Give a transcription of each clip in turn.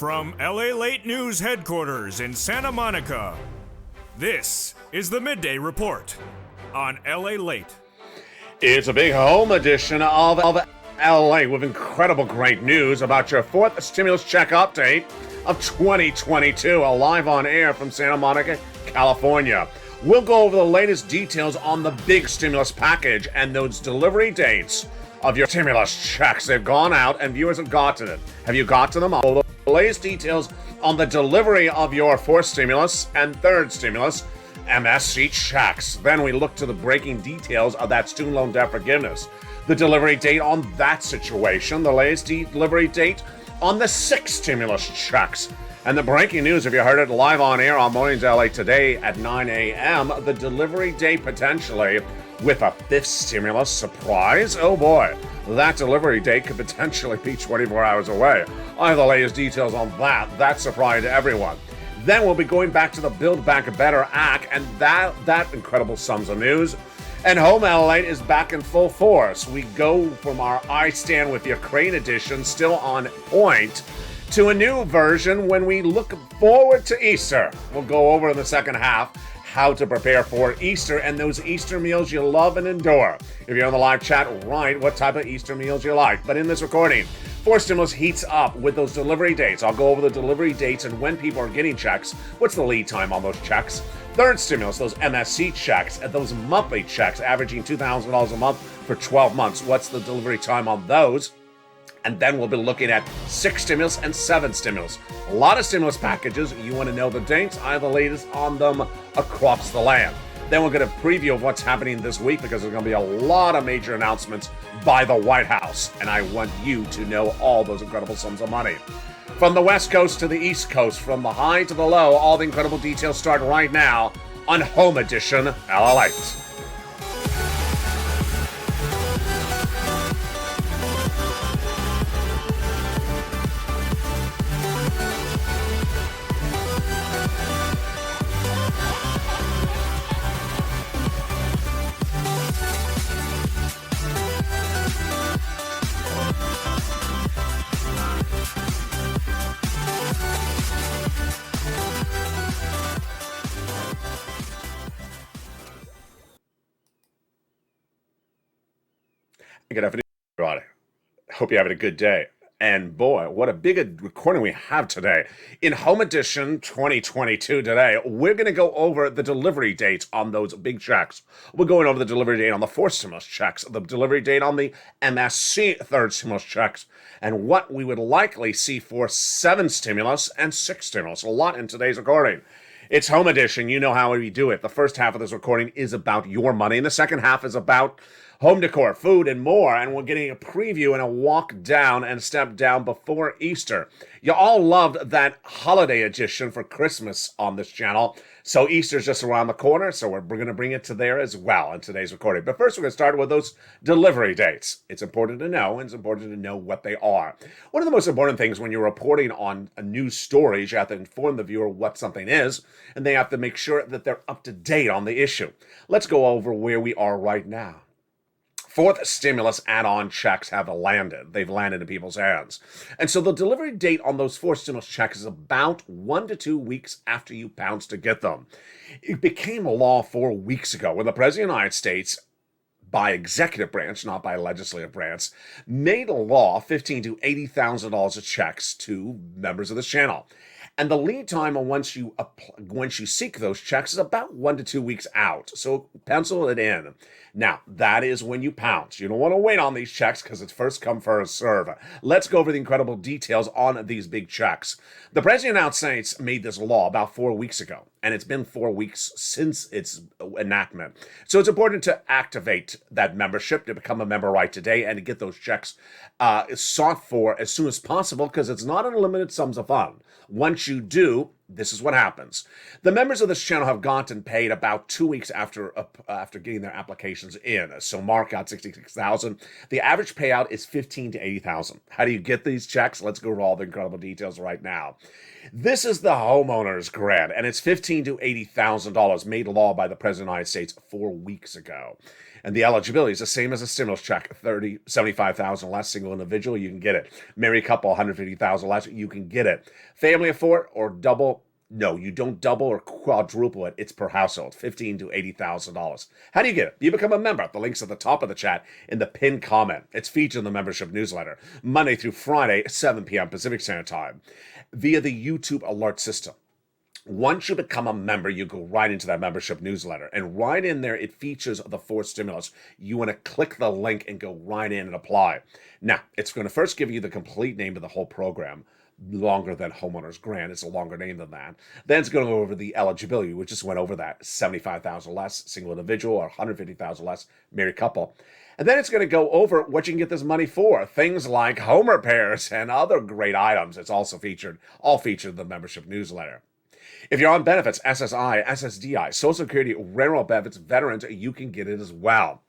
From LALATE News headquarters in Santa Monica, this is the Midday Report on LALATE. It's a big home edition of LA with incredible great news about your fourth stimulus check update of 2022, live on air from Santa Monica, California. We'll go over the latest details on the big stimulus package and those delivery dates of your stimulus checks. They've gone out and viewers have gotten it. Have you got to them all? The latest details on the delivery of your fourth stimulus and third stimulus MSC checks. Then we look to the breaking details of that student loan debt forgiveness, the delivery date on that situation, the latest delivery date on the sixth stimulus checks. And the breaking news, if you heard it live on air on Mornings LA today at 9 a.m., the delivery date potentially with a fifth stimulus surprise. Oh boy, that delivery date could potentially be 24 hours away. I have the latest details on that. That surprised everyone. Then we'll be going back to the Build Back Better Act and that incredible sums of news. And Home LA is back in full force. We go from our I Stand With Ukraine edition, still on point, to a new version when we look forward to Easter. We'll go over in the second half how to prepare for Easter and those Easter meals you love and endure. If you're on the live chat, write what type of Easter meals you like. But in this recording, fourth stimulus heats up with those delivery dates. I'll go over the delivery dates and when people are getting checks. What's the lead time on those checks? Third stimulus, those MSC checks, and those monthly checks averaging $2,000 a month for 12 months. What's the delivery time on those? And then we'll be looking at six stimulus and seven stimulus. A lot of stimulus packages. You want to know the dates? I have the latest on them across the land. Then we'll get a preview of what's happening this week because there's going to be a lot of major announcements by the White House. And I want you to know all those incredible sums of money. From the West Coast to the East Coast, from the high to the low, all the incredible details start right now on Home Edition LALATE. Good afternoon, everybody. Hope you're having a good day. And boy, what a big recording we have today. In Home Edition 2022 today, we're going to go over the delivery dates on those big checks. We're going over the delivery date on the fourth stimulus checks, the delivery date on the MSC third stimulus checks, and what we would likely see for seven stimulus and six stimulus. A lot in today's recording. It's Home Edition. You know how we do it. The first half of this recording is about your money, and the second half is about home decor, food, and more, and we're getting a preview and a walk down and a step down before Easter. You all loved that holiday edition for Christmas on this channel, so Easter's just around the corner, so we're going to bring it to there as well in today's recording. But first, we're going to start with those delivery dates. It's important to know, and it's important to know what they are. One of the most important things when you're reporting on a news story is you have to inform the viewer what something is, and they have to make sure that they're up to date on the issue. Let's go over where we are right now. Fourth stimulus add-on checks have landed. They've landed in people's hands. And so the delivery date on those fourth stimulus checks is about 1 to 2 weeks after you pounce to get them. It became a law 4 weeks ago when the President of the United States, by executive branch, not by legislative branch, made a law $15,000 to $80,000 of checks to members of this channel. And the lead time on once you seek those checks is about 1 to 2 weeks out. So pencil it in. Now, that is when you pounce. You don't want to wait on these checks because it's first come, first serve. Let's go over the incredible details on these big checks. The President of the United States made this law about 4 weeks ago, and it's been 4 weeks since its enactment. So it's important to activate that membership, to become a member right today, and to get those checks sought for as soon as possible because it's not unlimited sums of funds. Once you do, this is what happens. The members of this channel have gotten paid about 2 weeks after getting their applications in. So Mark got $66,000. The average payout is $15,000 to $80,000. How do you get these checks? Let's go over all the incredible details right now. This is the homeowner's grant, and it's $15,000 to $80,000 made law by the President of the United States 4 weeks ago. And the eligibility is the same as a stimulus check, 75,000 less, single individual, you can get it. Married couple, 150,000 less, you can get it. Family of four or double, no, you don't double or quadruple it. It's per household, $15,000 to $80,000. How do you get it? You become a member. The link's at the top of the chat in the pinned comment. It's featured in the membership newsletter, Monday through Friday, 7 p.m. Pacific Standard Time, via the YouTube alert system. Once you become a member, you go right into that membership newsletter. And right in there, it features the 4 stimulus. You want to click the link and go right in and apply. Now, it's going to first give you the complete name of the whole program, longer than Homeowners Grant. It's a longer name than that. Then it's going to go over the eligibility. We just went over that. 75,000 less, single individual, or 150,000 less, married couple. And then it's going to go over what you can get this money for. Things like home repairs and other great items. It's also all featured in the membership newsletter. If you're on benefits, SSI, SSDI, Social Security, rental benefits, veterans, you can get it as well.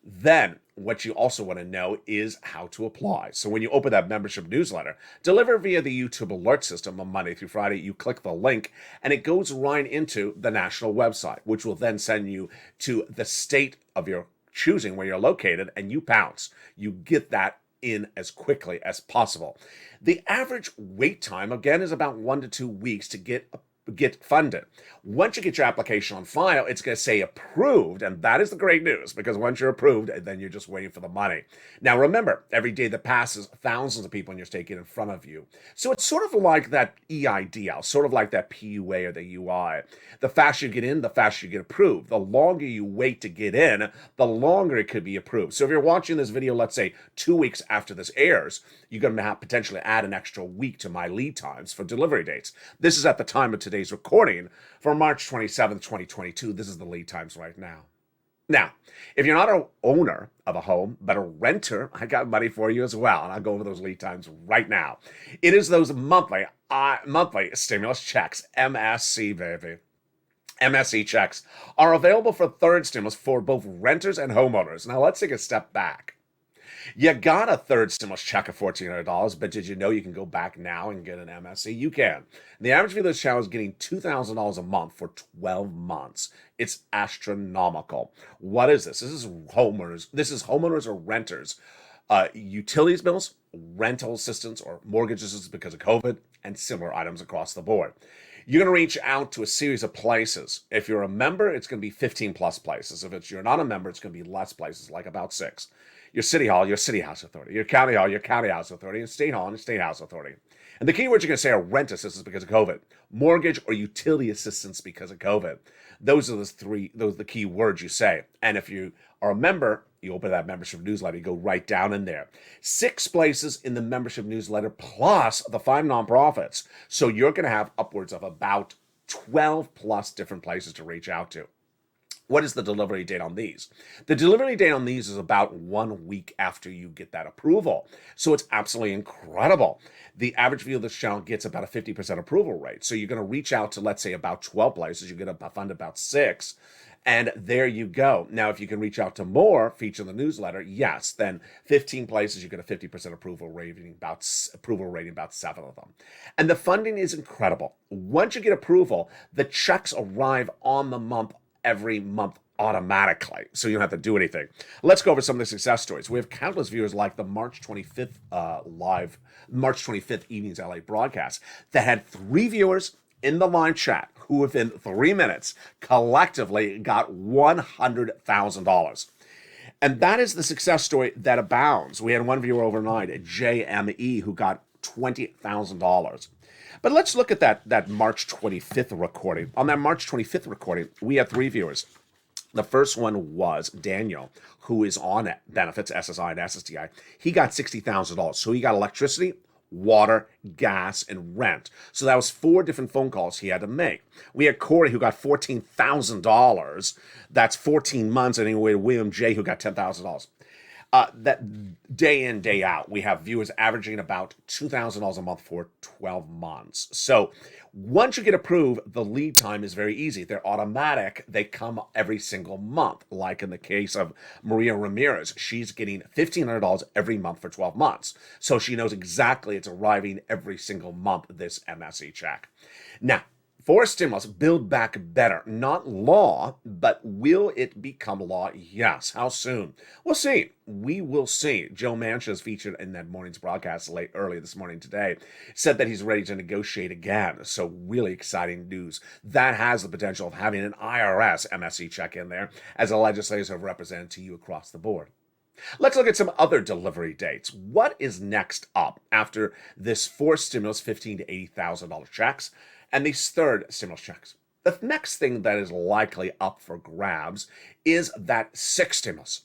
Then what you also want to know is how to apply. So when you open that membership newsletter, delivered via the YouTube alert system on Monday through Friday, you click the link and it goes right into the national website, which will then send you to the state of your choosing where you're located, and you pounce. You get that in as quickly as possible. The average wait time, again, is about 1 to 2 weeks to get funded. Once you get your application on file, it's going to say approved, and that is the great news, because once you're approved, then you're just waiting for the money. Now remember, every day that passes, thousands of people in your state get in front of you. So it's sort of like that EIDL, sort of like that PUA or the UI. The faster you get in, the faster you get approved. The longer you wait to get in, the longer it could be approved. So if you're watching this video, let's say 2 weeks after this airs, you're going to have potentially add an extra week to my lead times for delivery dates. This is at the time of today's recording for March 27th, 2022. This is the lead times right now. Now, if you're not an owner of a home, but a renter, I got money for you as well, and I'll go over those lead times right now. It is those monthly stimulus checks, MSC, baby. MSE checks are available for third stimulus for both renters and homeowners. Now, let's take a step back. You got a third stimulus check of $1,400, but did you know you can go back now and get an MSE? You can. The average viewer of this channel is getting $2,000 a month for 12 months. It's astronomical. What is this? This is homeowners or renters. Utilities bills, rental assistance, or mortgage assistance because of COVID, and similar items across the board. You're going to reach out to a series of places. If you're a member, it's going to be 15 plus places. If you're not a member, it's going to be less places, like about 6. Your city hall, your city house authority. Your county hall, your county house authority. And state hall, and your state house authority. And the key words you're going to say are rent assistance because of COVID, mortgage or utility assistance because of COVID. Those are the key words you say. And if you are a member, you open that membership newsletter, you go right down in there. 6 places in the membership newsletter plus the 5 nonprofits. So you're going to have upwards of about 12 plus different places to reach out to. What is the delivery date on these? The delivery date on these is about 1 week after you get that approval. So it's absolutely incredible. The average viewer of this channel gets about a 50% approval rate. So you're going to reach out to, let's say, about 12 places. You're going to fund about 6. And there you go. Now, if you can reach out to more, feature in the newsletter, yes, then 15 places, you get a 50% approval rating, about 7 of them. And the funding is incredible. Once you get approval, the checks arrive on the month, every month automatically, so you don't have to do anything. Let's go over some of the success stories. We have countless viewers like the March 25th evening's LA broadcast that had 3 viewers in the live chat who within 3 minutes collectively got $100,000. And that is the success story that abounds. We had one viewer overnight at JME who got $20,000. But let's look at that March 25th recording. On that March 25th recording, we had 3 viewers. The first one was Daniel, who is on benefits, SSI and SSDI. He got $60,000. So he got electricity, water, gas, and rent. So that was 4 different phone calls he had to make. We had Corey, who got $14,000. That's 14 months. And anyway, William J., who got $10,000. That day in, day out, we have viewers averaging about $2,000 a month for 12 months. So once you get approved, the lead time is very easy. They're automatic. They come every single month. Like in the case of Maria Ramirez, she's getting $1,500 every month for 12 months. So she knows exactly it's arriving every single month, this MSE check. Now, For stimulus, build back better. Not law, but will it become law? Yes. How soon? We'll see. We will see. Joe Manchin, featured in that morning's broadcast early this morning today, said that he's ready to negotiate again. So really exciting news. That has the potential of having an IRS MSC check in there as the legislators have represented to you across the board. Let's look at some other delivery dates. What is next up after this fourth stimulus, $15,000 to $80,000 checks, and these third stimulus checks? The next thing that is likely up for grabs is that sixth stimulus.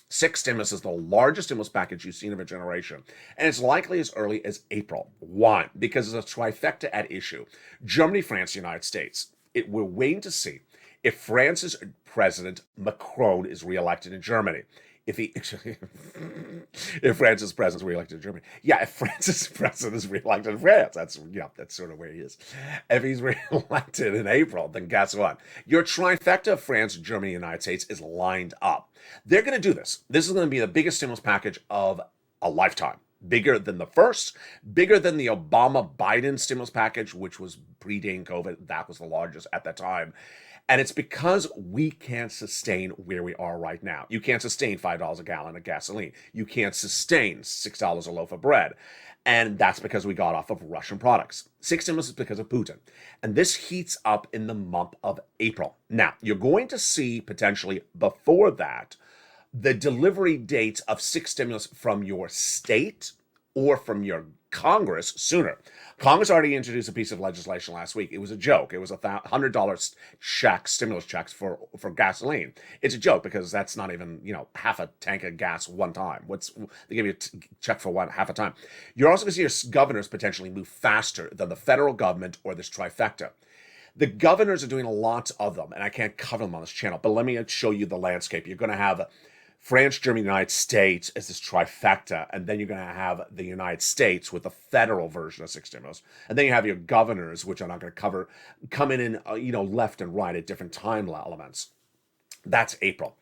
Sixth stimulus is the largest stimulus package you've seen of a generation, and it's likely as early as April. Why? Because there's a trifecta at issue: Germany, France, United States. We're waiting to see if France's President Macron is reelected in Germany. If France's president is reelected in Germany. Yeah, if France's president is reelected in France, that's sort of where he is. If he's reelected in April, then guess what? Your trifecta of France, Germany, United States is lined up. They're going to do this. This is going to be the biggest stimulus package of a lifetime. Bigger than the first, bigger than the Obama-Biden stimulus package, which was predating COVID. That was the largest at that time. And it's because we can't sustain where we are right now. You can't sustain $5 a gallon of gasoline. You can't sustain $6 a loaf of bread. And that's because we got off of Russian products. Sixth stimulus is because of Putin. And this heats up in the month of April. Now, you're going to see potentially before that the delivery dates of sixth stimulus from your state or from your Congress sooner. Congress already introduced a piece of legislation last week. It was a joke. It was $100 checks, stimulus checks for gasoline. It's a joke because that's not even, half a tank of gas one time. They give you a check for half a time. You're also going to see your governors potentially move faster than the federal government or this trifecta. The governors are doing a lot of them, and I can't cover them on this channel, but let me show you the landscape. You're going to have France, Germany, United States as this trifecta, and then you're going to have the United States with the federal version of six stimulus, and then you have your governors, which I'm not going to cover, coming in, left and right at different time elements. That's April.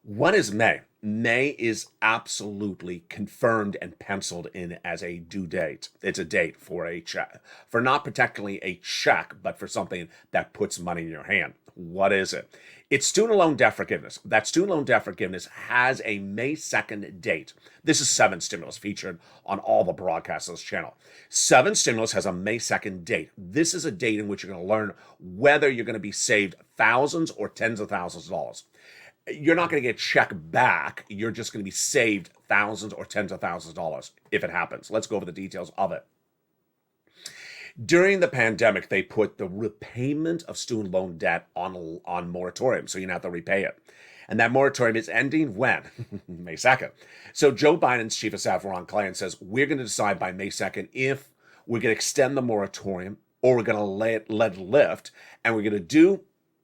What is May? May is absolutely confirmed and penciled in as a due date. It's a date for a check, for not particularly a check, but for something that puts money in your hand. What is it? It's student loan debt forgiveness. That student loan debt forgiveness has a May 2nd date. This is 7 stimulus featured on all the broadcasts of this channel. 7 stimulus has a May 2nd date. This is a date in which you're going to learn whether you're going to be saved thousands or tens of thousands of dollars. You're not going to get a check back. You're just going to be saved thousands or tens of thousands of dollars if it happens. Let's go over the details of it. During the pandemic, they put the repayment of student loan debt on moratorium, so you don't have to repay it. And that moratorium is ending when? May 2nd. So Joe Biden's chief of staff, Ron Klain, says we're going to decide by May 2nd if we're going to extend the moratorium or we're going to let it lift, and we're going to do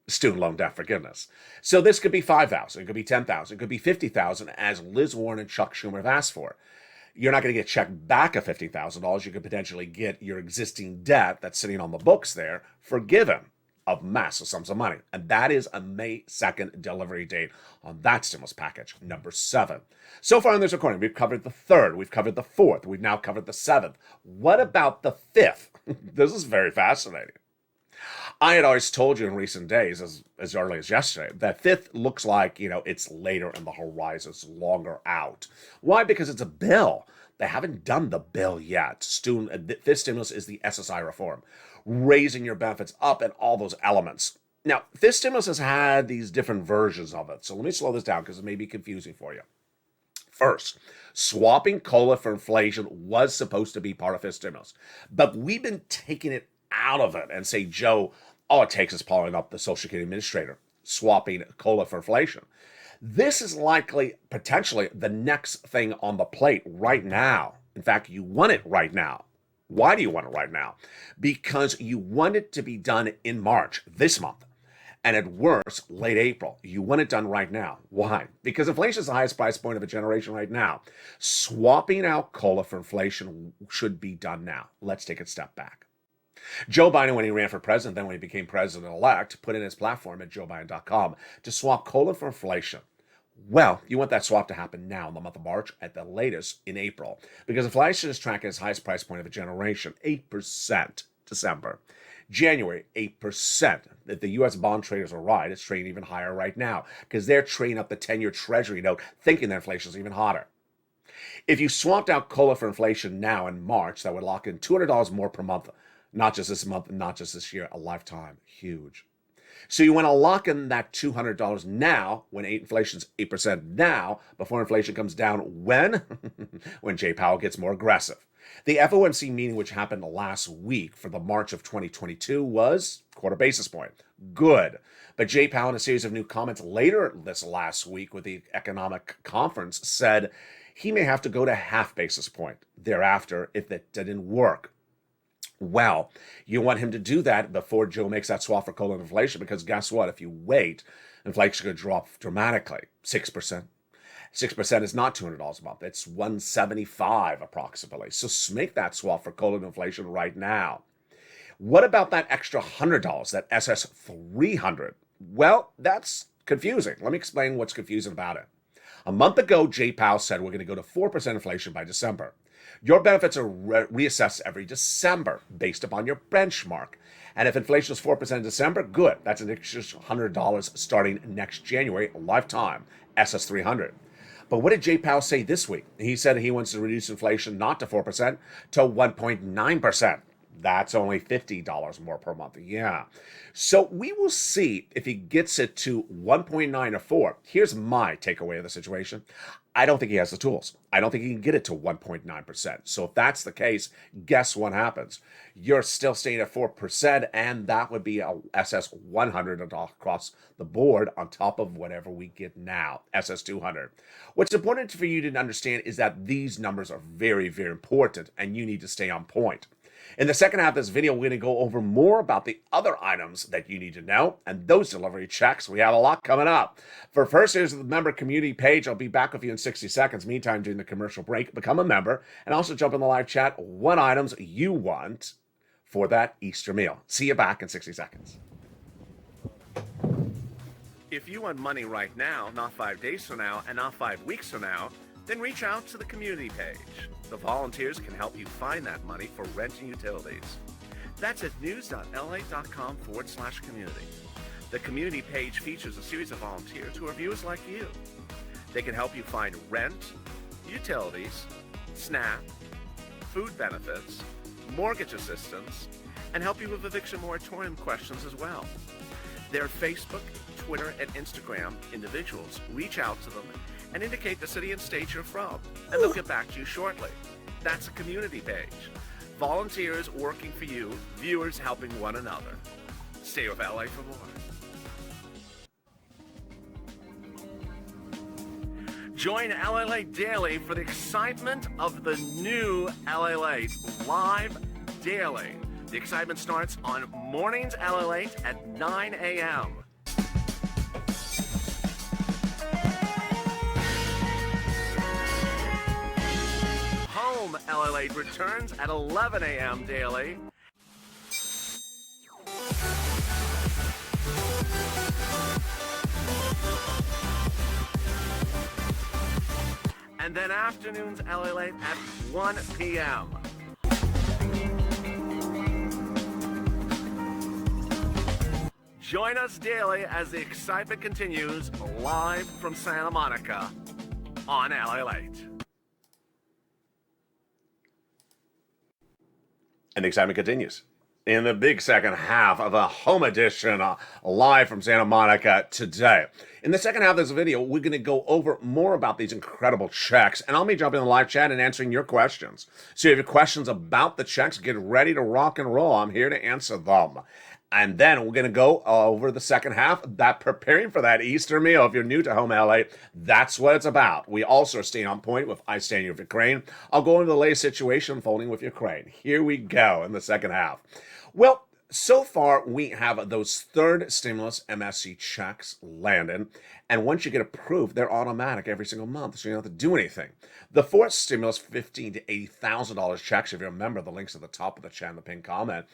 student loan debt forgiveness. So this could be $5,000, it could be $10,000, it could be $50,000, as Liz Warren and Chuck Schumer have asked for. You're not going to get a check back of $50,000. You could potentially get your existing debt that's sitting on the books there forgiven of massive sums of money. And that is a May 2nd delivery date on that stimulus package, number 7. So far in this recording, we've covered the 3rd, we've covered the 4th, we've now covered the 7th. What about the 5th? This is very fascinating. I had always told you in recent days, as early as yesterday, that 5th looks like, it's later in the horizon, it's longer out. Why? Because it's a bill. They haven't done the bill yet. 5th stimulus is the SSI reform, raising your benefits up and all those elements. Now, 5th stimulus has had these different versions of it, so let me slow this down because it may be confusing for you. First, swapping COLA for inflation was supposed to be part of 5th stimulus, but we've been taking it out of it and say, Joe, all it takes is calling up the Social Security Administrator, swapping COLA for inflation. This is likely, potentially, the next thing on the plate right now. In fact, you want it right now. Why do you want it right now? Because you want it to be done in March, this month. And at worst, late April. You want it done right now. Why? Because inflation is the highest price point of a generation right now. Swapping out COLA for inflation should be done now. Let's take a step back. Joe Biden, when he ran for president, then when he became president-elect, put in his platform at joebiden.com to swap COLA for inflation. Well, you want that swap to happen now in the month of March, at the latest in April, because inflation is tracking its highest price point of a generation, 8% December. January, 8%. If the U.S. bond traders are right, it's trading even higher right now because they're trading up the 10-year Treasury note thinking that inflation is even hotter. If you swapped out COLA for inflation now in March, that would lock in $200 more per month. Not just this month, not just this year, a lifetime. Huge. So you want to lock in that $200 now when inflation's 8% now before inflation comes down when? When Jay Powell gets more aggressive. The FOMC meeting, which happened last week for the March of 2022, was quarter basis point. Good. But Jay Powell, in a series of new comments later this last week with the economic conference, said he may have to go to half basis point thereafter if that didn't work. Well, you want him to do that before Joe makes that swap for COLA inflation, because guess what? If you wait, inflation could drop dramatically, 6%. 6% is not $200 a month. It's $175 approximately. So make that swap for COLA inflation right now. What about that extra $100, that SS 300? Well, that's confusing. Let me explain what's confusing about it. A month ago, Jay Powell said we're going to go to 4% inflation by December. Your benefits are reassessed every December based upon your benchmark. And if inflation is 4% in December, good. That's an extra $100 starting next January, a lifetime, SS 300. But what did Jay Powell say this week? He said he wants to reduce inflation not to 4%, to 1.9%. That's only $50 more per month. Yeah. So we will see if he gets it to 1.9 or 4. Here's my takeaway of the situation. I don't think he has the tools. I don't think he can get it to 1.9%. So if that's the case, guess what happens? You're still staying at 4%, and that would be a SS 100 across the board on top of whatever we get now, SS 200. What's important for you to understand is that these numbers are very, very important, and you need to stay on point. In the second half of this video, we're going to go over more about the other items that you need to know and those delivery checks. We have a lot coming up. For first, here's the member community page. I'll be back with you in 60 seconds. Meantime, during the commercial break, become a member and also jump in the live chat what items you want for that Easter meal. See you back in 60 seconds. If you want money right now, not 5 days from now, and not 5 weeks from now, then reach out to the community page. The volunteers can help you find that money for rent and utilities. That's at news.la.com/community. The community page features a series of volunteers who are viewers like you. They can help you find rent, utilities, SNAP, food benefits, mortgage assistance, and help you with eviction moratorium questions as well. Their Facebook, Twitter, and Instagram individuals reach out to them and indicate the city and state you're from, and they'll get back to you shortly. That's a community page. Volunteers working for you, viewers helping one another. Stay with LA for more. Join LALATE Daily for the excitement of the new LALATE live daily. The excitement starts on mornings LALATE at 9 a.m. Home LALATE returns at 11 a.m. daily. And then afternoons LALATE at 1 p.m. Join us daily as the excitement continues live from Santa Monica on LALATE. And the excitement continues in the big second half of a home edition live from Santa Monica today. In the second half of this video, we're going to go over more about these incredible checks, and I'll be jumping in the live chat and answering your questions. So if you have questions about the checks, get ready to rock and roll. I'm here to answer them. And then we're going to go over the second half, that preparing for that Easter meal. If you're new to Home LA, that's what it's about. We also are staying on point with I Stand with Ukraine. I'll go into the latest situation unfolding with Ukraine. Here we go in the second half. Well, so far we have those third stimulus MSC checks landed. And once you get approved, they're automatic every single month, so you don't have to do anything. The fourth stimulus, $15,000 to $80,000 checks, if you remember, the links at the top of the chat in the pinned comment,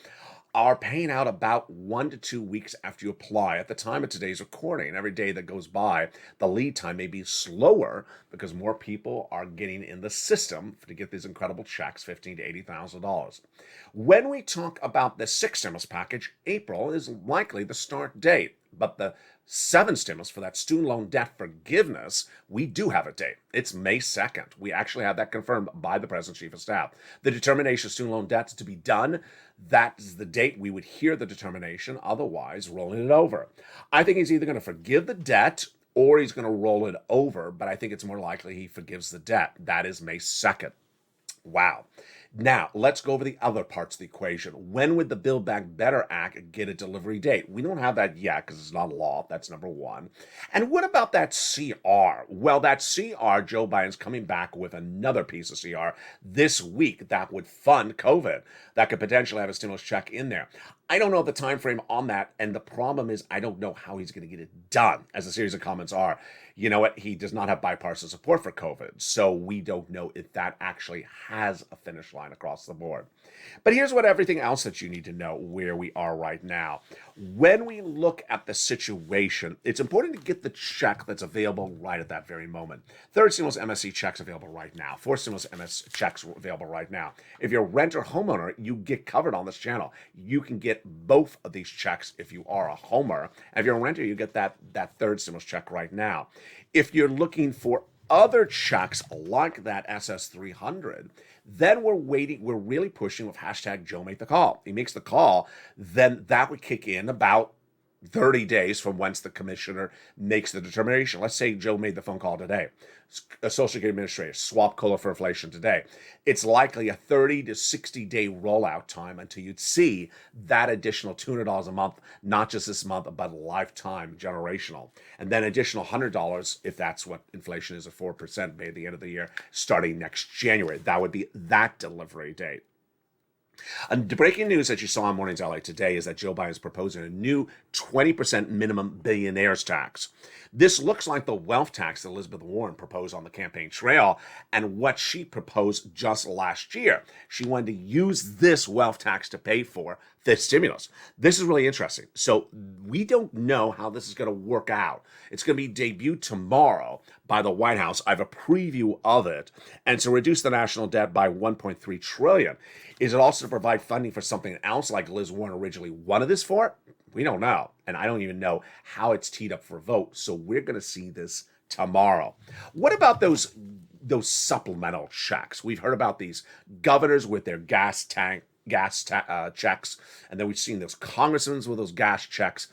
are paying out about 1 to 2 weeks after you apply at the time of today's recording. Every day that goes by, the lead time may be slower because more people are getting in the system to get these incredible checks, $15,000 to $80,000. When we talk about the sixth stimulus package, April is likely the start date, but the seventh stimulus for that student loan debt forgiveness, we do have a date. It's May 2nd. We actually have that confirmed by the President's Chief of Staff. The determination of student loan debt to be done, that is the date we would hear the determination, otherwise rolling it over. I think he's either going to forgive the debt or he's going to roll it over, but I think it's more likely he forgives the debt. That is May 2nd. Wow. Now, let's go over the other parts of the equation. When would the Build Back Better Act get a delivery date? We don't have that yet because it's not law. That's number one. And what about that CR? Well, that CR, Joe Biden's coming back with another piece of CR this week that would fund COVID, that could potentially have a stimulus check in there. I don't know the time frame on that, and the problem is I don't know how he's going to get it done, as a series of comments are. You know what? He does not have bipartisan support for COVID, so we don't know if that actually has a finish line across the board. But here's what everything else that you need to know where we are right now. When we look at the situation, it's important to get the check that's available right at that very moment. Third stimulus MSC checks available right now. Fourth stimulus MS checks available right now. If you're a renter homeowner, you get covered on this channel. You can get both of these checks if you are a homeowner. And if you're a renter, you get that third stimulus check right now. If you're looking for other checks like that SS300, then we're really pushing with hashtag Joe Make the Call. He makes the call, then that would kick in about 30 days from whence the commissioner makes the determination. Let's say Joe made the phone call today. A Social Security Administrator, swap COLA for inflation today. It's likely a 30 to 60 day rollout time until you'd see that additional $200 a month, not just this month, but lifetime generational. And then additional $100 if that's what inflation is at 4% by the end of the year, starting next January. That would be that delivery date. And the breaking news that you saw on Mornings LA today is that Joe Biden is proposing a new 20% minimum billionaires tax. This looks like the wealth tax that Elizabeth Warren proposed on the campaign trail and what she proposed just last year. She wanted to use this wealth tax to pay for the stimulus. This is really interesting. So we don't know how this is going to work out. It's going to be debuted tomorrow by the White House. I have a preview of it. And to reduce the national debt by $1.3 trillion. Is it also to provide funding for something else like Liz Warren originally wanted this for? We don't know. And I don't even know how it's teed up for a vote. So we're going to see this tomorrow. What about those supplemental checks? We've heard about these governors with their gas checks, and then we've seen those congressmen with those gas checks.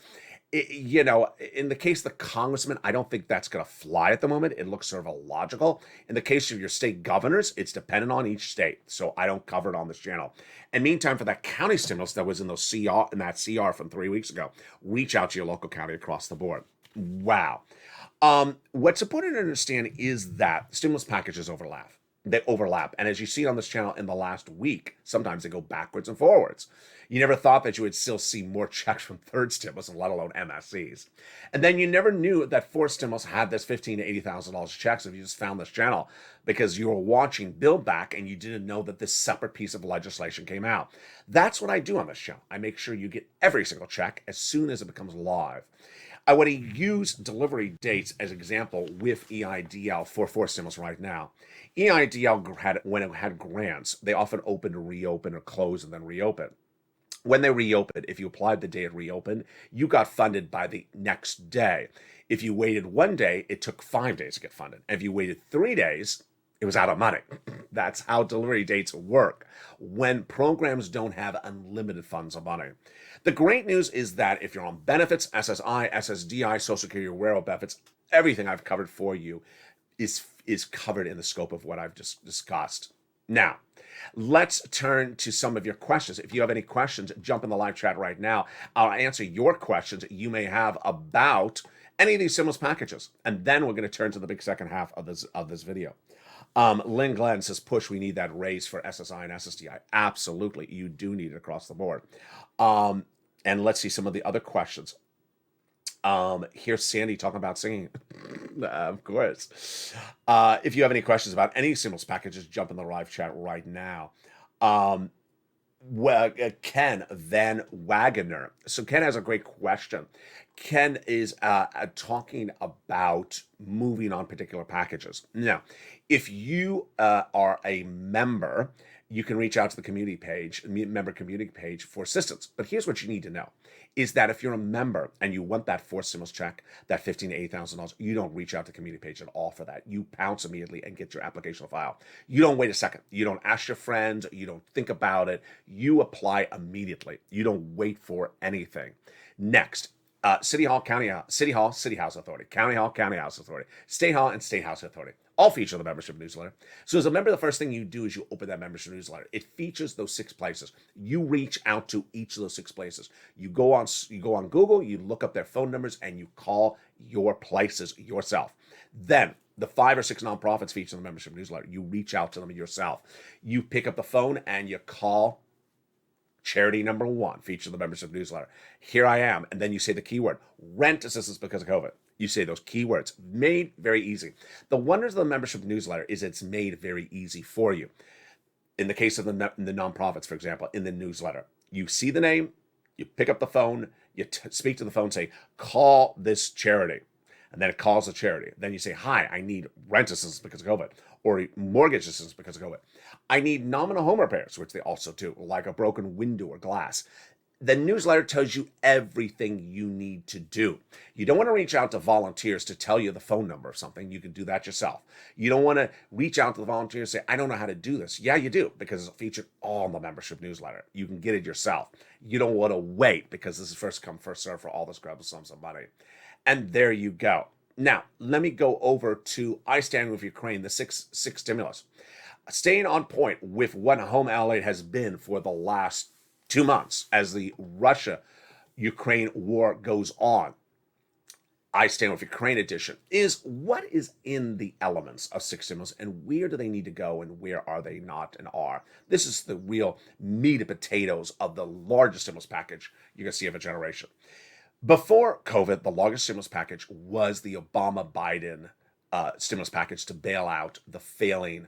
In the case of the congressman, I don't think that's going to fly at the moment. It looks sort of illogical. In the case of your state governors, it's dependent on each state, so I don't cover it on this channel. And meantime, for that county stimulus that was in that CR from 3 weeks ago, reach out to your local county across the board. Wow. What's important to understand is that stimulus packages overlap. They overlap. And as you see on this channel in the last week, sometimes they go backwards and forwards. You never thought that you would still see more checks from third stimulus, let alone MSCs. And then you never knew that fourth stimulus had this $15,000 to $80,000 checks if you just found this channel because you were watching Build Back and you didn't know that this separate piece of legislation came out. That's what I do on this channel. I make sure you get every single check as soon as it becomes live. I want to use delivery dates as example with EIDL for fourth stimulus right now. EIDL, when it had grants, they often open to reopen or close and then reopen. When they reopened, if you applied the day it reopened, you got funded by the next day. If you waited 1 day, it took 5 days to get funded. If you waited 3 days, it was out of money. That's how delivery dates work when programs don't have unlimited funds of money. The great news is that if you're on benefits, SSI, SSDI, Social Security, rural benefits, everything I've covered for you is covered in the scope of what I've just discussed. Now, let's turn to some of your questions. If you have any questions, jump in the live chat right now. I'll answer your questions you may have about any of these stimulus packages. And then we're going to turn to the big second half of this video. Lynn Glenn says, push, we need that raise for SSI and SSDI. Absolutely. You do need it across the board. And let's see some of the other questions. Here's Sandy talking about singing. Of course. If you have any questions about any stimulus packages, jump in the live chat right now. Ken Van Wagoner. So Ken has a great question. Ken is talking about moving on particular packages. Now, if you are a member, you can reach out to the community page, member community page for assistance. But here's what you need to know is that if you're a member and you want that forced stimulus check, that $15,000 to $80,000, you don't reach out to the community page at all for that. You pounce immediately and get your application file. You don't wait a second. You don't ask your friends. You don't think about it. You apply immediately. You don't wait for anything. Next, City Hall, County House, City Hall, City House Authority, County Hall, County House Authority, State Hall, and State House Authority. All feature the membership newsletter. So as a member, the first thing you do is you open that membership newsletter. It features those 6 places. You reach out to each of those 6 places. You go on Google, you look up their phone numbers, and you call your places yourself. Then the 5 or 6 nonprofits feature the membership newsletter. You reach out to them yourself. You pick up the phone and you call charity number 1, feature the membership newsletter. Here I am. And then you say the keyword, rent assistance because of COVID. You say those keywords, made very easy. The wonders of the membership newsletter is it's made very easy for you. In the case of the nonprofits, for example, in the newsletter, you see the name, you pick up the phone, you speak to the phone, say, call this charity. And then it calls the charity. Then you say, hi, I need rent assistance because of COVID, or mortgage assistance because of COVID. I need nominal home repairs, which they also do, like a broken window or glass. The newsletter tells you everything you need to do. You don't want to reach out to volunteers to tell you the phone number of something. You can do that yourself. You don't want to reach out to the volunteers and say, I don't know how to do this. Yeah, you do, because it's featured all in the membership newsletter. You can get it yourself. You don't want to wait, because this is first come, first serve for all this grab sums of money. And there you go. Now, let me go over to I Stand With Ukraine, the six stimulus. Staying on point with what Home LALATE has been for the last 2 months as the Russia-Ukraine war goes on. I Stand With Ukraine edition is what is in the elements of 6 stimulus and where do they need to go and where are they not and are. This is the real meat and potatoes of the largest stimulus package you're going to see of a generation. Before COVID, the largest stimulus package was the Obama-Biden stimulus package to bail out the failing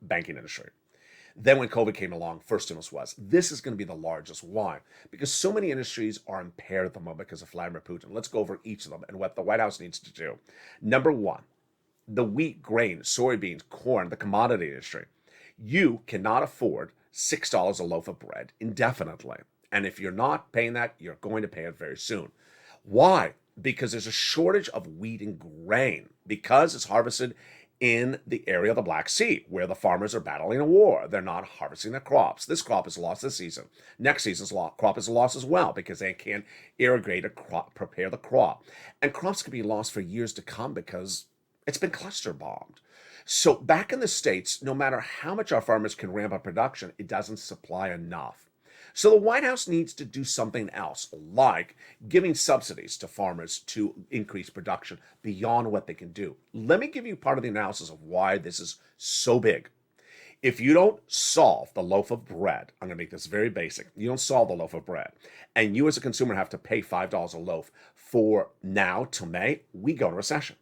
banking industry. Then when COVID came along, first stimulus was. This is going to be the largest. Why? Because so many industries are impaired at the moment because of Vladimir Putin. Let's go over each of them and what the White House needs to do. Number 1, the wheat, grain, soybeans, corn, the commodity industry. You cannot afford $6 a loaf of bread indefinitely. And if you're not paying that, you're going to pay it very soon. Why? Because there's a shortage of wheat and grain because it's harvested in the area of the Black Sea, where the farmers are battling a war. They're not harvesting their crops. This crop is lost this season. Next season's crop is lost as well because they can't irrigate or prepare the crop. And crops can be lost for years to come because it's been cluster bombed. So back in the States, no matter how much our farmers can ramp up production, it doesn't supply enough. So the White House needs to do something else, like giving subsidies to farmers to increase production beyond what they can do. Let me give you part of the analysis of why this is so big. If you don't solve the loaf of bread, I'm going to make this very basic. You don't solve the loaf of bread, and you as a consumer have to pay $5 a loaf for now till May, we go into recession.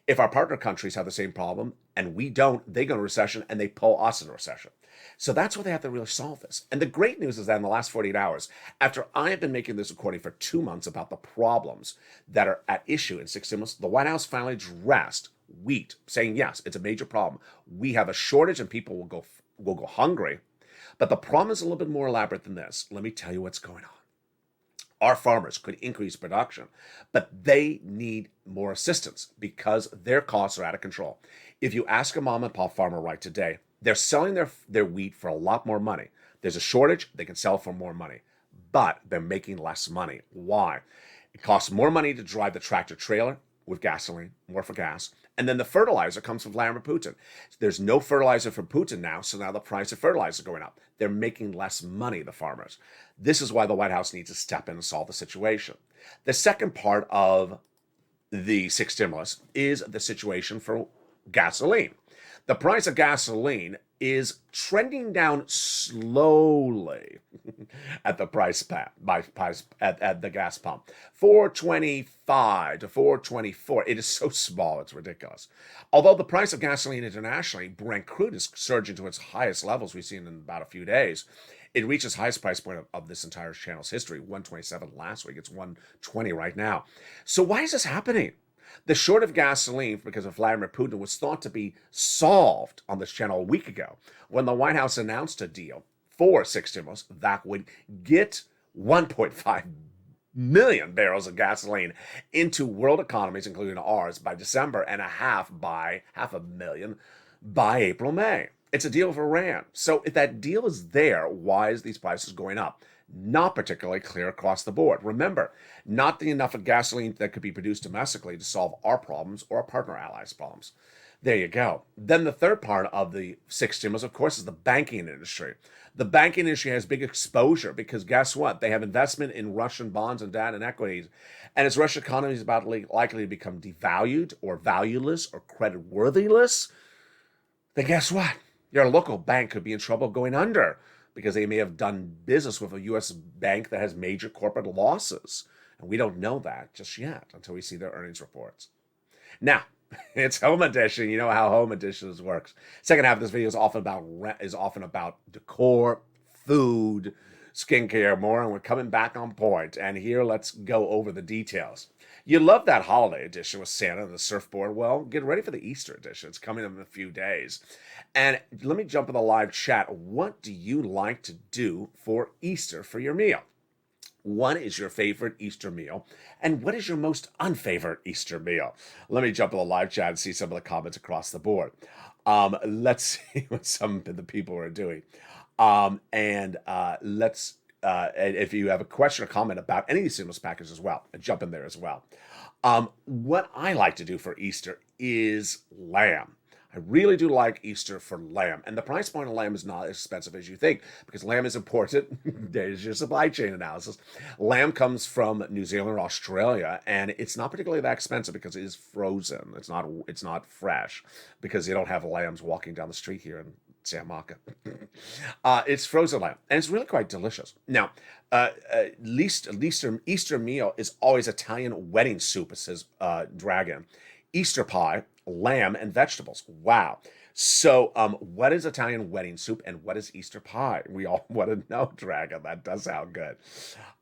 If our partner countries have the same problem and we don't, they go into recession and they pull us into recession. So that's why they have to really solve this. And the great news is that in the last 48 hours, after I have been making this recording for 2 months about the problems that are at issue in 6 stimulus, the White House finally addressed wheat, saying, yes, it's a major problem. We have a shortage and people will go hungry. But the problem is a little bit more elaborate than this. Let me tell you what's going on. Our farmers could increase production, but they need more assistance because their costs are out of control. If you ask a mom and pop farmer right today, they're selling their wheat for a lot more money. There's a shortage, they can sell for more money, but they're making less money. Why? It costs more money to drive the tractor trailer with gasoline, more for gas, and then the fertilizer comes from Vladimir Putin. There's no fertilizer from Putin now, so now the price of fertilizer is going up. They're making less money, the farmers. This is why the White House needs to step in and solve the situation. The second part of the 6 stimulus is the situation for gasoline. The price of gasoline is trending down slowly at the price at the gas pump. $4.25 to $4.24. It is so small, it's ridiculous. Although the price of gasoline internationally, Brent crude is surging to its highest levels we've seen in about a few days. It reached its highest price point of this entire channel's history, 127 last week. It's 120 right now. So why is this happening? The short of gasoline because of Vladimir Putin was thought to be solved on this channel a week ago when the White House announced a deal for 6 stimulus that would get 1.5 million barrels of gasoline into world economies, including ours, by December, and half a million by April, May. It's a deal for Iran. So if that deal is there, why is these prices going up? Not particularly clear across the board. Remember, not enough of gasoline that could be produced domestically to solve our problems or our partner allies' problems. There you go. Then the third part of the 6 stimulus, of course, is the banking industry. The banking industry has big exposure because guess what? They have investment in Russian bonds and debt and equities. And as Russian economy is about likely to become devalued or valueless or credit worthless, then guess what? Your local bank could be in trouble going under because they may have done business with a U.S. bank that has major corporate losses. And we don't know that just yet until we see their earnings reports. Now, it's Home Edition. You know how Home Edition works. Second half of this video is often about decor, food, skincare, more, and we're coming back on point. And here, let's go over the details. You love that holiday edition with Santa and the surfboard. Well, get ready for the Easter edition. It's coming in a few days. And let me jump in the live chat. What do you like to do for Easter for your meal? What is your favorite Easter meal? And what is your most unfavorite Easter meal? Let me jump in the live chat and see some of the comments across the board. Let's see what some of the people are doing. If you have a question or comment about any of these stimulus packages as well, jump in there as well. What I like to do for Easter is lamb. I really do like Easter for lamb. And the price point of lamb is not as expensive as you think because lamb is imported. There's your supply chain analysis. Lamb comes from New Zealand or Australia, and it's not particularly that expensive because it is frozen. It's not fresh because you don't have lambs walking down the street here in San Marco. It's frozen lamb, and it's really quite delicious. Now, Easter meal is always Italian wedding soup, it says Dragon. Easter pie, lamb, and vegetables. Wow. So what is Italian wedding soup and what is Easter pie? We all want to know, Dragon. That does sound good.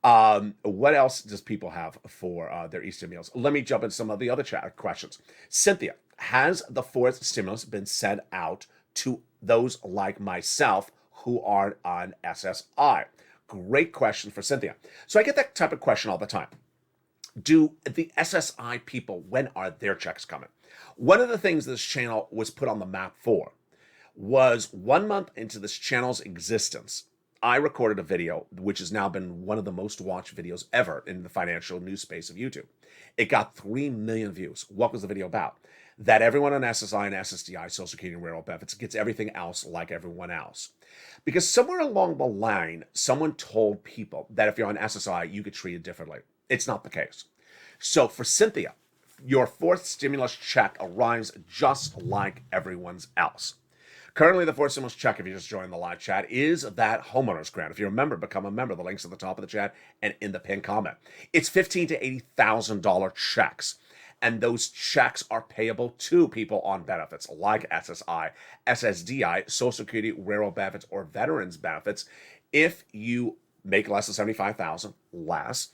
What else does people have for their Easter meals? Let me jump into some of the other chat questions. Cynthia, has the 4th stimulus been sent out to those like myself who are on SSI? Great question for Cynthia. So I get that type of question all the time. Do the SSI people, when are their checks coming? One of the things this channel was put on the map for was 1 month into this channel's existence, I recorded a video which has now been one of the most watched videos ever in the financial news space of YouTube. It got 3 million views. What was the video about? That everyone on SSI and SSDI, Social Security and Railroad benefits, gets everything else like everyone else. Because somewhere along the line, someone told people that if you're on SSI, you get treated differently. It's not the case. So for Cynthia, your 4th stimulus check arrives just like everyone's else. Currently, the 4th stimulus check, if you just joined the live chat, is that homeowner's grant. If you're a member, become a member. The link's at the top of the chat and in the pinned comment. It's $15,000 to $80,000 checks. And those checks are payable to people on benefits like SSI, SSDI, Social Security, Railroad benefits, or veterans benefits. If you make less than $75,000, less,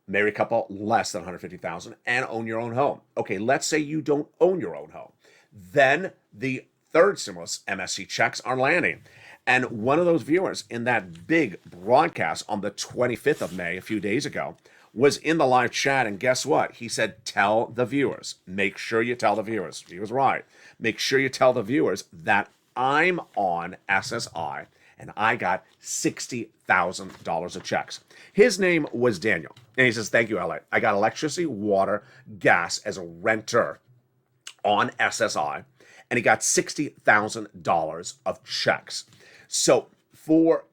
married couple less than $150,000, and own your own home. Okay, let's say you don't own your own home. Then the 3rd stimulus MSC checks are landing. And one of those viewers in that big broadcast on the 25th of May, a few days ago, was in the live chat, and guess what? He said, tell the viewers. Make sure you tell the viewers. He was right. Make sure you tell the viewers that I'm on SSI, and I got $60,000 of checks. His name was Daniel, and he says, thank you, LA. I got electricity, water, gas as a renter on SSI, and he got $60,000 of checks. So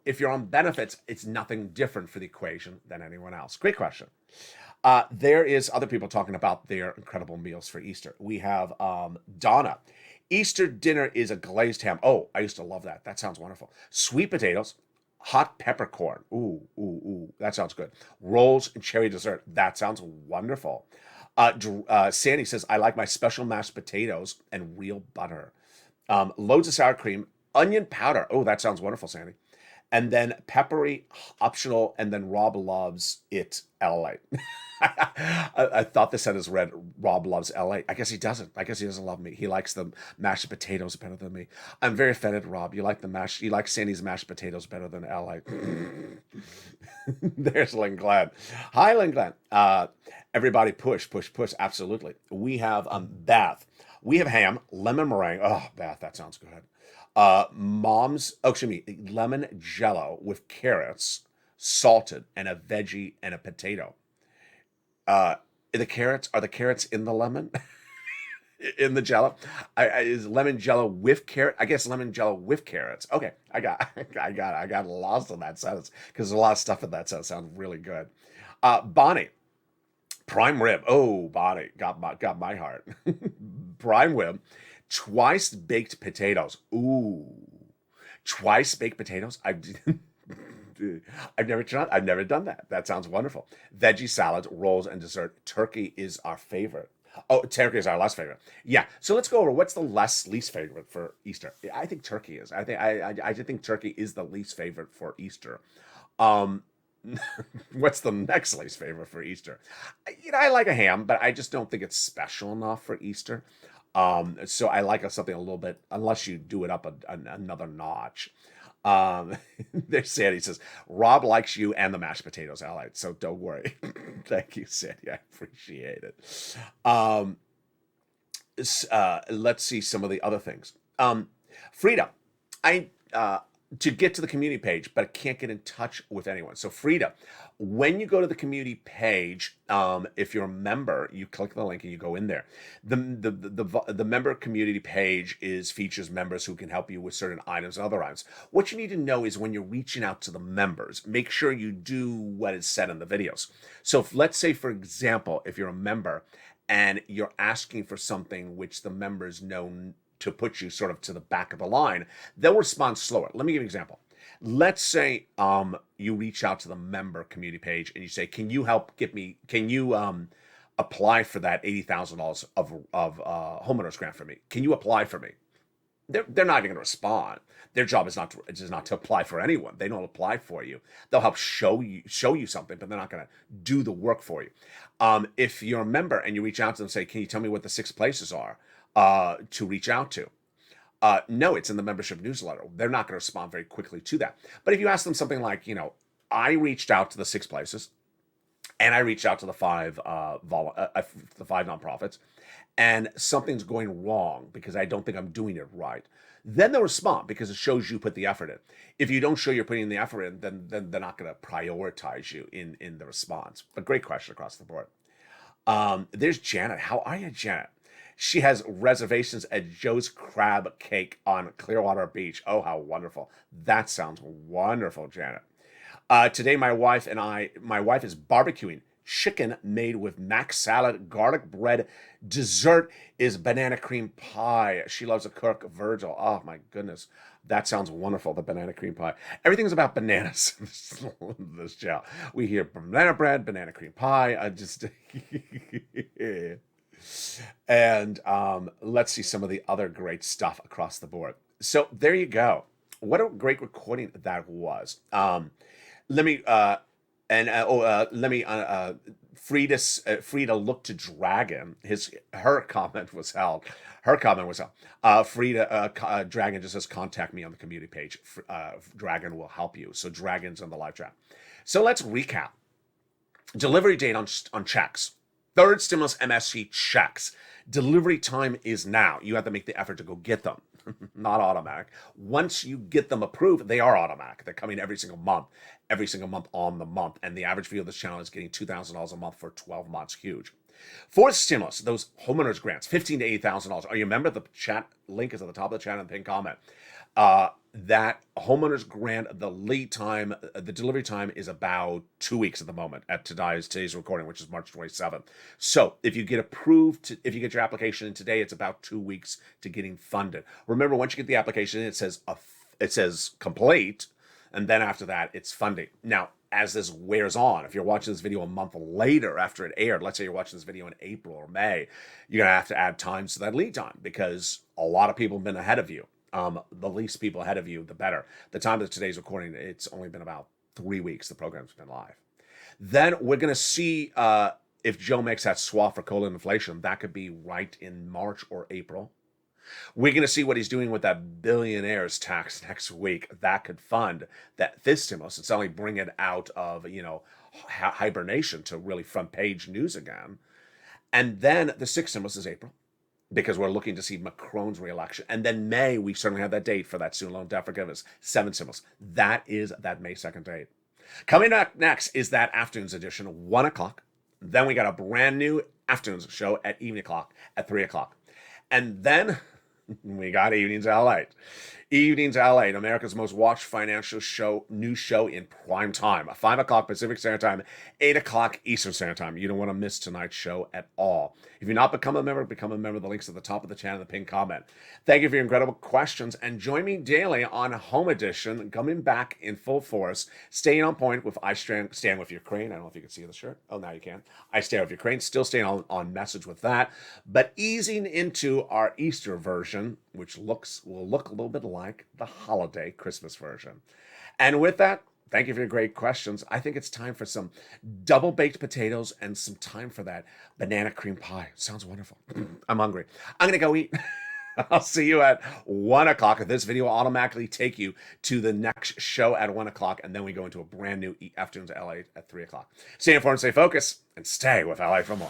if you're on benefits, it's nothing different for the equation than anyone else. Great question. There is other people talking about their incredible meals for Easter. We have Donna. Easter dinner is a glazed ham. Oh, I used to love that. That sounds wonderful. Sweet potatoes, hot peppercorn. Ooh, ooh, ooh. That sounds good. Rolls and cherry dessert. That sounds wonderful. Sandy says, I like my special mashed potatoes and real butter. Loads of sour cream, onion powder. Oh, that sounds wonderful, Sandy. And then peppery, optional, and then Rob loves it, LA. I thought the sentence read, Rob loves LA. I guess he doesn't. I guess he doesn't love me. He likes the mashed potatoes better than me. I'm very offended, Rob. You like Sandy's mashed potatoes better than LA. There's Lynn Glenn. Hi, Lynn Glenn. Everybody push, push, push. Absolutely. We have Bath. We have ham, lemon meringue. Oh, Bath, that sounds good. Lemon jello with carrots, salted, and a veggie and a potato. Are the carrots in the lemon? In the jello? Is lemon jello with carrot? I guess lemon jello with carrots. Okay, I got lost in that sentence because there's a lot of stuff in that sentence. Sounds really good. Bonnie, prime rib. Oh, Bonnie got my heart. Prime rib, twice baked potatoes. Ooh, twice baked potatoes. I've never done that. That sounds wonderful. Veggie salads, rolls, and dessert. Turkey is our favorite. Oh, turkey is our less favorite. Yeah. So let's go over what's the least favorite for Easter. I think turkey is. I think turkey is the least favorite for Easter. Um, what's the next least favorite for Easter? I like a ham, but I just don't think it's special enough for Easter. So I like something a little bit, unless you do it up another notch. There's Sandy says, Rob likes you and the mashed potatoes, allied. So don't worry. Thank you, Sandy. I appreciate it. Let's see some of the other things. Frida, I to get to the community page, but I can't get in touch with anyone. So Frida, when you go to the community page, if you're a member, you click the link and you go in there. The member community page features members who can help you with certain items and other items. What you need to know is when you're reaching out to the members, make sure you do what is said in the videos. So let's say, for example, if you're a member and you're asking for something which the members know to put you sort of to the back of the line, they'll respond slower. Let me give you an example. Let's say you reach out to the member community page and you say, can you apply for that $80,000 of homeowners grant for me? Can you apply for me? They're not even going to respond. Their job is not to apply for anyone. They don't apply for you. They'll help show you something, but they're not going to do the work for you. If you're a member and you reach out to them and say, can you tell me what the 6 places are to reach out to? No, it's in the membership newsletter. They're not going to respond very quickly to that. But if you ask them something like, I reached out to the 6 places, and I reached out to the five nonprofits, and something's going wrong because I don't think I'm doing it right, then they'll respond because it shows you put the effort in. If you don't show you're putting the effort in, then they're not going to prioritize you in the response. But great question across the board. There's Janet. How are you, Janet? She has reservations at Joe's Crab Cake on Clearwater Beach. Oh, how wonderful. That sounds wonderful, Janet. Today, my wife is barbecuing chicken made with mac salad, garlic bread. Dessert is banana cream pie. She loves to cook. Virgil. Oh, my goodness. That sounds wonderful, the banana cream pie. Everything's about bananas in this show. We hear banana bread, banana cream pie. And let's see some of the other great stuff across the board. So there you go. What a great recording that was. Frida looked to Dragon. Her comment was held. Dragon just says, contact me on the community page. Dragon will help you. So Dragon's on the live chat. So let's recap. Delivery date on checks. Third stimulus MSC checks. Delivery time is now. You have to make the effort to go get them. Not automatic. Once you get them approved, they are automatic. They're coming every single month on the month. And the average view of this channel is getting $2,000 a month for 12 months. Huge. Fourth stimulus, those homeowners grants, $15,000 to $80,000. Are you a member? The chat link is at the top of the chat and the pinned comment. That homeowners grant, the lead time, the delivery time is about 2 weeks at the moment at today's recording, which is March 27th. So if you get approved, if you get your application in today, it's about 2 weeks to getting funded. Remember, once you get the application in, it says complete, and then after that, it's funding. Now, as this wears on, if you're watching this video a month later after it aired, let's say you're watching this video in April or May, you're going to have to add times to that lead time because a lot of people have been ahead of you. The least people ahead of you, the better. The time of today's recording, it's only been about 3 weeks the program's been live. Then we're going to see if Joe makes that swap for coal inflation. That could be right in March or April. We're going to see what he's doing with that billionaires tax next week. That could fund this stimulus and suddenly bring it out of, hibernation to really front page news again. And then the sixth stimulus is April, because we're looking to see Macron's reelection. And then May, we certainly have that date for that student loan debt forgiveness, seventh stimulus. That is that May 2nd date. Coming up next is that afternoon's edition, 1 o'clock. Then we got a brand new afternoon's show at evening o'clock, at 3 o'clock. And then we got Evenings LALATE. Evenings LALATE, America's most watched financial news show in prime time. 5 o'clock Pacific Standard Time, 8 o'clock Eastern Standard Time. You don't want to miss tonight's show at all. If you're not become a member. The link's at the top of the channel, the pinned comment. Thank you for your incredible questions, and join me daily on Home Edition, coming back in full force, staying on point with I Stand With Ukraine. I don't know if you can see the shirt. Oh, now you can. I Stand With Ukraine, still staying on message with that, but easing into our Easter version, which will look a little bit like the holiday Christmas version. And with that, thank you for your great questions. I think it's time for some double-baked potatoes and some time for that banana cream pie. Sounds wonderful. I'm hungry. I'm going to go eat. I'll see you at 1 o'clock. This video will automatically take you to the next show at 1 o'clock, and then we go into a brand new afternoon's LA at 3 o'clock. Stay informed, stay focused, and stay with LA for more.